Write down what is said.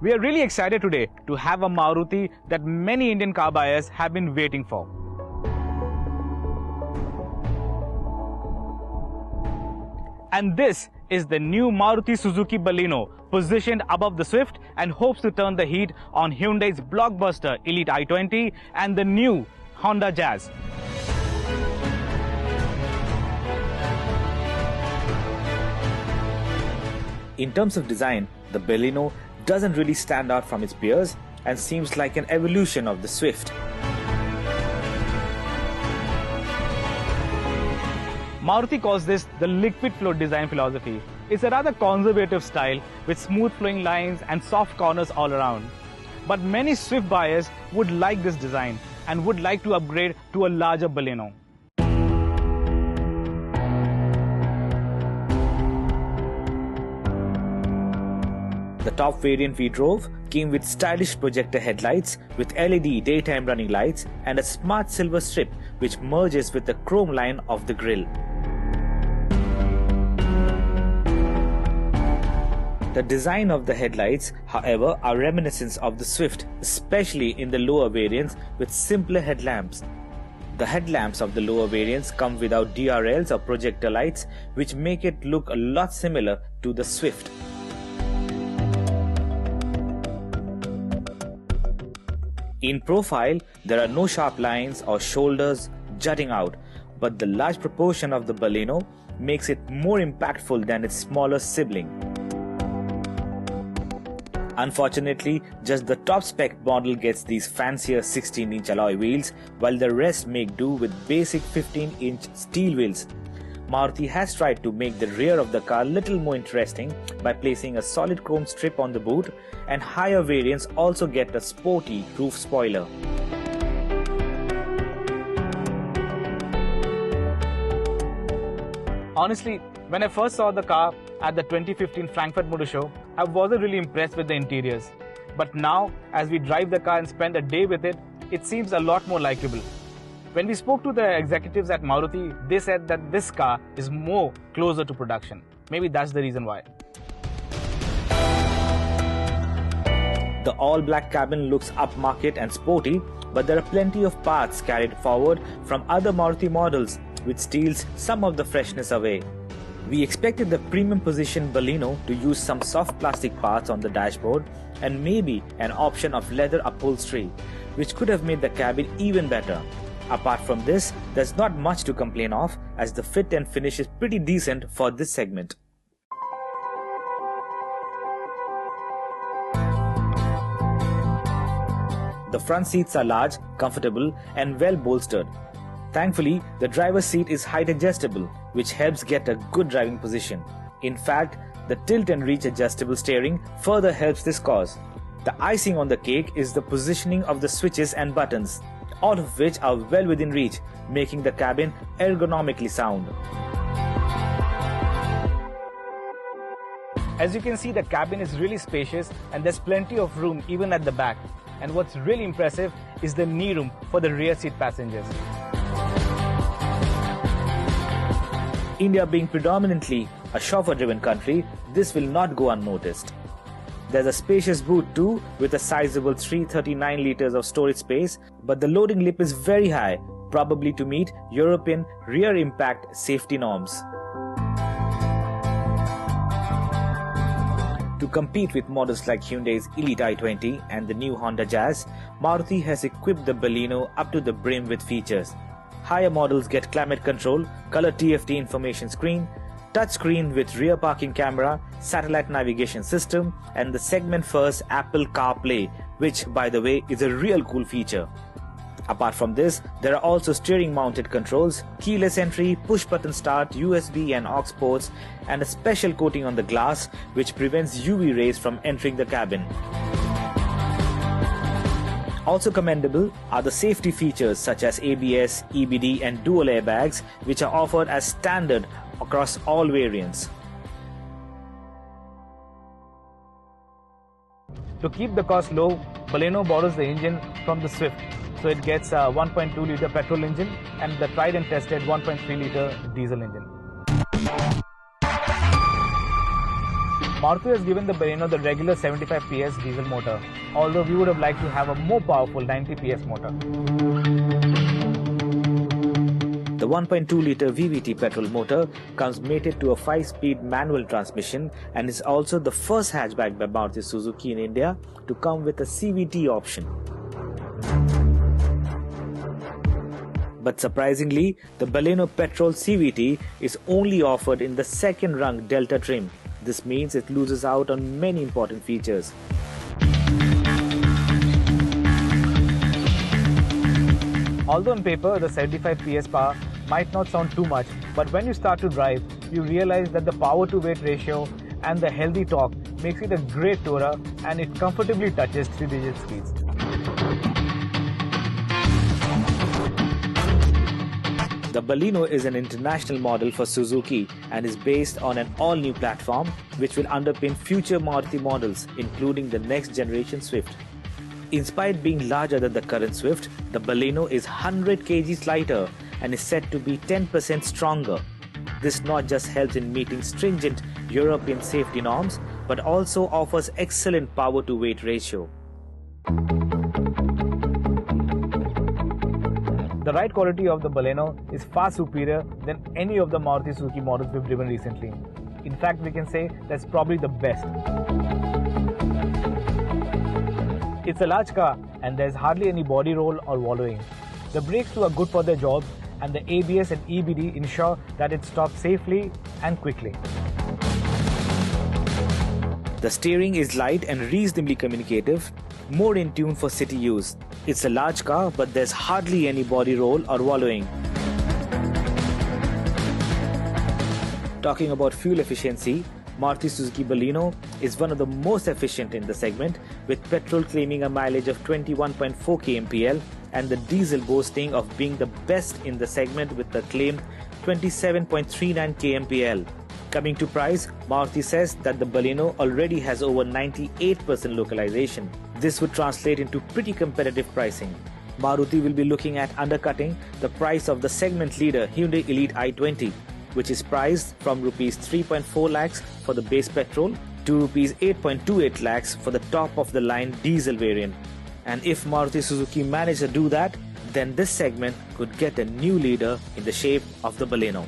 We are really excited today to have a Maruti that many Indian car buyers have been waiting for. And this is the new Maruti Suzuki Baleno, positioned above the Swift and hopes to turn the heat on Hyundai's blockbuster Elite i20 and the new Honda Jazz. In terms of design, the Baleno doesn't really stand out from its peers and seems like an evolution of the Swift. Maruti calls this the liquid flow design philosophy. It's a rather conservative style with smooth flowing lines and soft corners all around. But many Swift buyers would like this design and would like to upgrade to a larger Baleno. The top variant we drove came with stylish projector headlights with LED daytime running lights and a smart silver strip which merges with the chrome line of the grille. The design of the headlights, however, are reminiscent of the Swift, especially in the lower variants with simpler headlamps. The headlamps of the lower variants come without DRLs or projector lights, which make it look a lot similar to the Swift. In profile, there are no sharp lines or shoulders jutting out, but the large proportion of the Baleno makes it more impactful than its smaller sibling. Unfortunately, just the top spec model gets these fancier 16-inch alloy wheels, while the rest make do with basic 15-inch steel wheels. Maruti has tried to make the rear of the car a little more interesting by placing a solid chrome strip on the boot, and higher variants also get a sporty roof spoiler. Honestly, when I first saw the car at the 2015 Frankfurt Motor Show, I wasn't really impressed with the interiors. But now, as we drive the car and spend a day with it, it seems a lot more likable. When we spoke to the executives at Maruti, they said that this car is more closer to production. Maybe that's the reason why. The all-black cabin looks upmarket and sporty, but there are plenty of parts carried forward from other Maruti models, which steals some of the freshness away. We expected the premium position Baleno to use some soft plastic parts on the dashboard and maybe an option of leather upholstery, which could have made the cabin even better. Apart from this, there's not much to complain of, as the fit and finish is pretty decent for this segment. The front seats are large, comfortable and well bolstered. Thankfully, the driver's seat is height adjustable, which helps get a good driving position. In fact, the tilt and reach adjustable steering further helps this cause. The icing on the cake is the positioning of the switches and buttons, all of which are well within reach, making the cabin ergonomically sound. As you can see, the cabin is really spacious and there's plenty of room even at the back. And what's really impressive is the knee room for the rear seat passengers. India being predominantly a chauffeur-driven country, this will not go unnoticed. There's a spacious boot too, with a sizable 339 liters of storage space, but the loading lip is very high, probably to meet European rear impact safety norms. To compete with models like Hyundai's Elite i20 and the new Honda Jazz, Maruti has equipped the Baleno up to the brim with features. Higher models get climate control, color TFT information screen, touchscreen with rear parking camera, satellite navigation system, and the segment-first Apple CarPlay, which, by the way, is a real cool feature. Apart from this, there are also steering-mounted controls, keyless entry, push-button start, USB and aux ports, and a special coating on the glass which prevents UV rays from entering the cabin. Also commendable are the safety features such as ABS, EBD and dual airbags, which are offered as standard across all variants. To keep the cost low, Baleno borrows the engine from the Swift. So it gets a 1.2 litre petrol engine and the tried and tested 1.3 litre diesel engine. Maruti has given the Baleno the regular 75 PS diesel motor, although we would have liked to have a more powerful 90 PS motor. The 1.2-litre VVT petrol motor comes mated to a 5-speed manual transmission and is also the first hatchback by Maruti Suzuki in India to come with a CVT option. But surprisingly, the Baleno petrol CVT is only offered in the second rung Delta trim. This means it loses out on many important features. Although on paper the 75 PS power might not sound too much, but when you start to drive, you realize that the power to weight ratio and the healthy torque makes it a great tourer, and it comfortably touches 3-digit speeds. The Baleno is an international model for Suzuki and is based on an all-new platform which will underpin future Maruti models, including the next generation Swift. In spite of being larger than the current Swift, the Baleno is 100 kgs lighter and is said to be 10% stronger. This not just helps in meeting stringent European safety norms, but also offers excellent power to weight ratio. The ride quality of the Baleno is far superior than any of the Maruti Suzuki models we've driven recently. In fact, we can say that's probably the best. It's a large car and there's hardly any body roll or wallowing. The brakes too are good for their job, and the ABS and EBD ensure that it stops safely and quickly. The steering is light and reasonably communicative, more in tune for city use. It's a large car, but there's hardly any body roll or wallowing. Talking about fuel efficiency, Maruti Suzuki Baleno is one of the most efficient in the segment, with petrol claiming a mileage of 21.4 kmpl and the diesel boasting of being the best in the segment with the claimed 27.39 kmpl. Coming to price, Maruti says that the Baleno already has over 98% localization. This would translate into pretty competitive pricing. Maruti will be looking at undercutting the price of the segment leader Hyundai Elite i20, which is priced from Rs 3.4 lakhs for the base petrol to Rs 8.28 lakhs for the top of the line diesel variant. And if Maruti Suzuki manage to do that, then this segment could get a new leader in the shape of the Baleno.